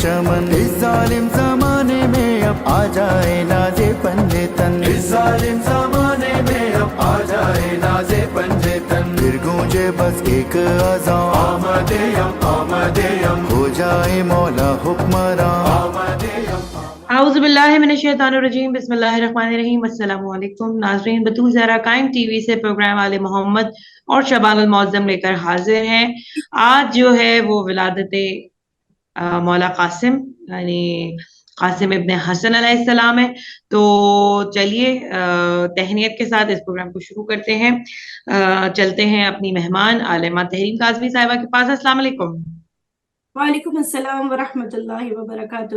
چمن، اس ظالم زمانے میں اب آ جائے نازے پنجے تن، اس ظالم زمانے میں اب آ جائے نازے پنجے تن، پھر گونجے بس ایک اذان آمدے یم، ہو جائے مولا حکمراں آمدے یم۔ اعوذ باللہ من الشیطان الرجیم، بسم اللہ الرحمن الرحیم۔ السلام علیکم ناظرین، بطول زہرا قائم ٹی وی سے پروگرام آل محمد اور شعبان المعظم لے کر حاضر ہیں۔ آج جو ہے وہ ولادت مولا قاسم یعنی قاسم ابن حسن علیہ السلام ہے، تو چلیے تہنیت کے ساتھ اس پروگرام کو شروع کرتے ہیں۔ چلتے ہیں اپنی مہمان عالمہ تحریم کاظمی صاحبہ کے پاس۔ السلام علیکم۔ وعلیکم السلام ورحمۃ اللہ وبرکاتہ۔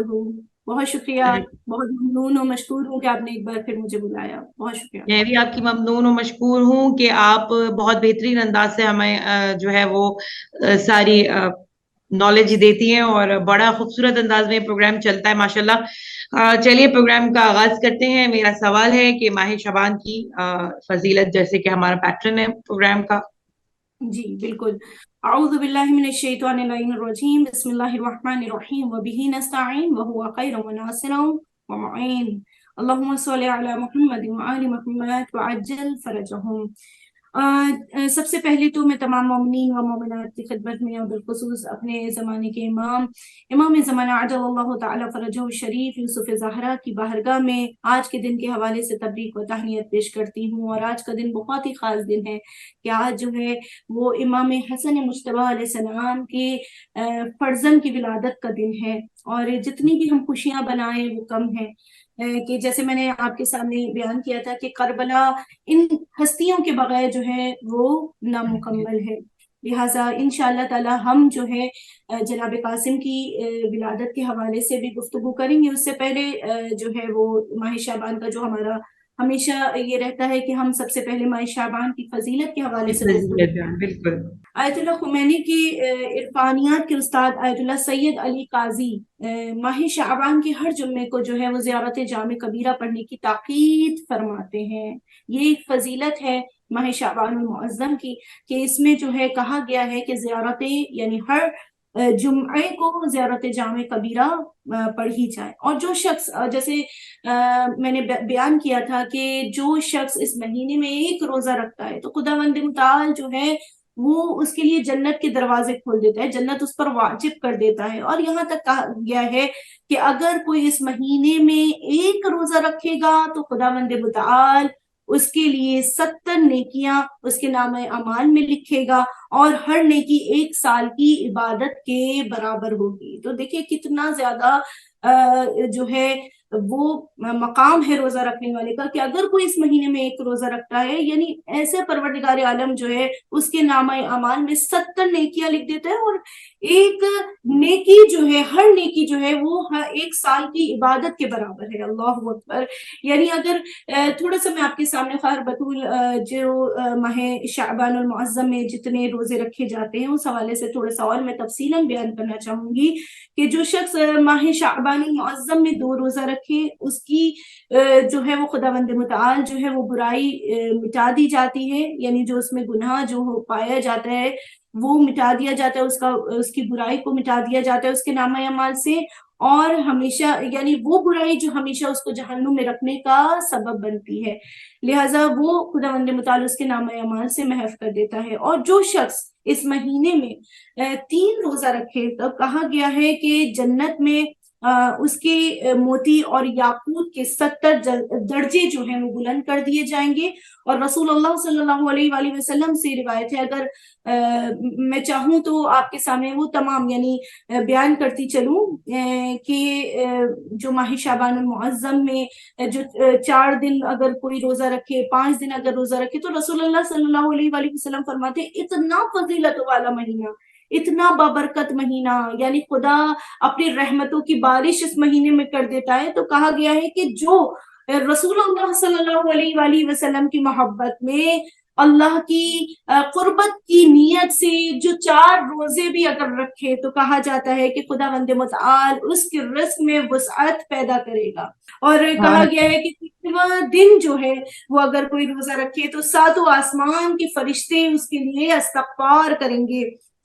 بہت شکریہ، بہت ممنون و مشکور ہوں کہ آپ نے ایک بار پھر مجھے بلایا، بہت شکریہ۔ میں بھی آپ کی ممنون و مشکور ہوں کہ آپ بہت بہترین انداز سے ہمیں جو ہے وہ ساری نالج دیتی ہیں اور بڑا خوبصورت انداز میں پروگرام چلتا ہے ماشاءاللہ۔ چلیے پروگرام کا آغاز کرتے ہیں۔ میرا سوال ہے کہ ماہ شعبان کی فضیلت، جیسے کہ ہمارا پیٹرن ہے پروگرام کا۔ جی بالکل۔ اعوذ باللہ من الشیطان اللعین الرجیم، بسم اللہ الرحمن الرحیم، وبہ نستعین وہو خیر وناصر ومعین، اللہم صلی علی محمد وآل محمد وعجل فرجہم۔ سب سے پہلے تو میں تمام مومنین و مومنات کی خدمت میں اور بالخصوص اپنے زمانے کے امام زمانہ عجل اللہ تعالی فرجہ الشریف یوسف زہرا کی بارگاہ میں آج کے دن کے حوالے سے تبریک و تہنیت پیش کرتی ہوں۔ اور آج کا دن بہت ہی خاص دن ہے کہ آج جو ہے وہ امام حسن مجتبی علیہ السلام کے فرزند کی ولادت کا دن ہے، اور جتنی بھی ہم خوشیاں بنائیں وہ کم ہیں، کہ جیسے میں نے آپ کے سامنے بیان کیا تھا کہ کربلا ان ہستیوں کے بغیر جو ہے وہ نامکمل ہے، لہٰذا انشاءاللہ تعالی ہم جو ہے جناب قاسم کی ولادت کے حوالے سے بھی گفتگو کریں گے۔ اس سے پہلے جو ہے وہ ماہ شعبان کا جو ہمارا ہمیشہ یہ رہتا ہے کہ ہم سب سے پہلے ماہ شعبان کی فضیلت کے حوالے سے بالکل۔ آیت اللہ خمینی کی عرفانیات کے استاد آیت اللہ سید علی قاضی ماہ شعبان کے ہر جمعے کو جو ہے وہ زیارت جامع کبیرہ پڑھنے کی تاکید فرماتے ہیں۔ یہ ایک فضیلت ہے ماہ شعبان المعظم کی کہ اس میں جو ہے کہا گیا ہے کہ زیارت یعنی ہر جمعے کو زیارت جامع کبیرہ پڑھی جائے، اور جو شخص جیسے میں نے بیان کیا تھا کہ جو شخص اس مہینے میں ایک روزہ رکھتا ہے تو خداوند متعال جو ہے وہ اس کے لیے جنت کے دروازے کھول دیتا ہے، جنت اس پر واجب کر دیتا ہے۔ اور یہاں تک کہا گیا ہے کہ اگر کوئی اس مہینے میں ایک روزہ رکھے گا تو خداوند متعال اس کے لیے 70 نیکیاں اس کے نام اعمال میں لکھے گا، اور ہر نیکی 1 سال کی عبادت کے برابر ہوگی۔ تو دیکھیں کتنا زیادہ جو ہے وہ مقام ہے روزہ رکھنے والے کا کہ اگر کوئی اس مہینے میں ایک روزہ رکھتا ہے یعنی ایسے پروردگار عالم جو ہے اس کے نامہ اعمال میں 70 نیکیاں لکھ دیتا ہے، اور ایک نیکی جو ہے ہر نیکی جو ہے وہ 1 سال کی عبادت کے برابر ہے۔ اللہ اکبر۔ یعنی اگر تھوڑا سا میں آپ کے سامنے خیر بطول جو ماہ شعبان المعظم میں جتنے روزے رکھے جاتے ہیں اس حوالے سے تھوڑا سا اور میں تفصیلاً بیان کرنا چاہوں گی کہ جو شخص ماہ شعبان المعظم میں 2 روزہ رکھے اس کی جو ہے وہ خداوند متعال جو ہے وہ برائی مٹا دی جاتی ہے، یعنی جو اس میں گناہ جو پایا جاتا ہے وہ مٹا دیا جاتا ہے، اس کی برائی کو مٹا دیا جاتا ہے اس کے نامہ اعمال سے، اور ہمیشہ یعنی وہ برائی جو ہمیشہ اس کو جہنم میں رکھنے کا سبب بنتی ہے، لہٰذا وہ خداوند متعال اس کے نامہ اعمال سے محو کر دیتا ہے۔ اور جو شخص اس مہینے میں 3 روزہ رکھے تو کہا گیا ہے کہ جنت میں اس کے موتی اور یاقوت کے 70 درجے جو ہیں وہ بلند کر دیے جائیں گے۔ اور رسول اللہ صلی اللہ علیہ وآلہ وسلم سے روایت ہے، اگر میں چاہوں تو آپ کے سامنے وہ تمام یعنی بیان کرتی چلوں کہ جو ماہ شعبان المعظم میں جو 4 دن اگر کوئی روزہ رکھے، 5 دن اگر روزہ رکھے تو رسول اللہ صلی اللہ علیہ وآلہ وسلم فرماتے اتنا فضیلت والا مہینہ، اتنا بابرکت مہینہ، یعنی خدا اپنی رحمتوں کی بارش اس مہینے میں کر دیتا ہے۔ تو کہا گیا ہے کہ جو رسول اللہ صلی اللہ علیہ وآلہ وسلم کی محبت میں اللہ کی قربت کی نیت سے جو 4 روزے بھی اگر رکھے تو کہا جاتا ہے کہ خداوند متعال اس کے رزق میں وسعت پیدا کرے گا۔ اور کہا گیا ہے کہ 3واں دن جو ہے وہ اگر کوئی روزہ رکھے تو 7 آسمان کے فرشتے اس کے لیے استغفار کریں گے،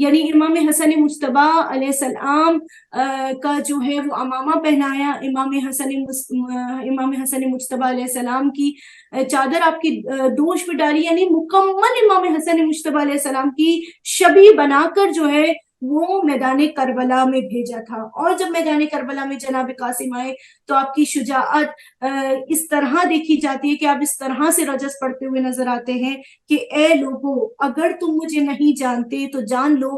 یعنی امام حسن مجتبی علیہ السلام کا جو ہے وہ امامہ پہنایا، امام حسن مجتبی علیہ السلام کی چادر آپ کی دوش پہ ڈالی، یعنی مکمل امام حسن مجتبی علیہ السلام کی شبیہ بنا کر جو ہے وہ میدان کربلا میں بھیجا تھا۔ اور جب میدان کربلا میں جناب قاسم آئے تو آپ کی شجاعت اس طرح دیکھی جاتی ہے کہ آپ اس طرح سے رجس پڑھتے ہوئے نظر آتے ہیں کہ اے لوگو، اگر تم مجھے نہیں جانتے تو جان لو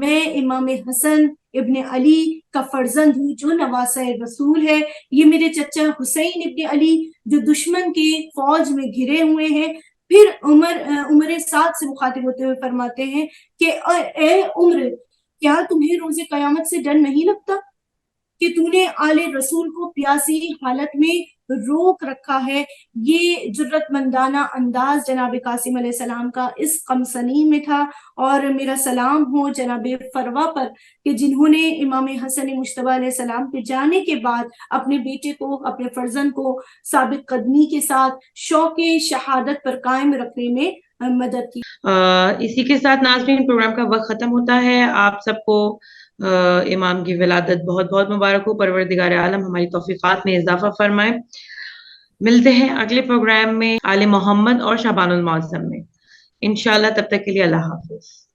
میں امام حسن ابن علی کا فرزند ہوں جو نواسہ رسول ہے۔ یہ میرے چچا حسین ابن علی جو دشمن کے فوج میں گھرے ہوئے ہیں۔ پھر عمر سعد سے مخاطب ہوتے ہوئے فرماتے ہیں کہ اے عمر، کیا تمہیں روز قیامت سے ڈر نہیں لگتا کہ تو نے آل رسول کو پیاسی حالت میں روک رکھا ہے؟ یہ جرت مندانہ انداز جناب قاسم علیہ السلام کا اس قمصنی میں تھا۔ اور میرا سلام ہو جناب فروا پر کہ جنہوں نے امام حسن مجتبی علیہ السلام کے جانے کے بعد اپنے بیٹے کو، اپنے فرزند کو ثابت قدمی کے ساتھ شوق شہادت پر قائم رکھنے میں مدد کی۔ اسی کے ساتھ ناظرین پروگرام کا وقت ختم ہوتا ہے۔ آپ سب کو امام کی ولادت بہت بہت مبارک ہو۔ پروردگار عالم ہماری توفیقات میں اضافہ فرمائے۔ ملتے ہیں اگلے پروگرام میں آل محمد اور شعبان المعظم میں انشاءاللہ۔ تب تک کے لیے اللہ حافظ۔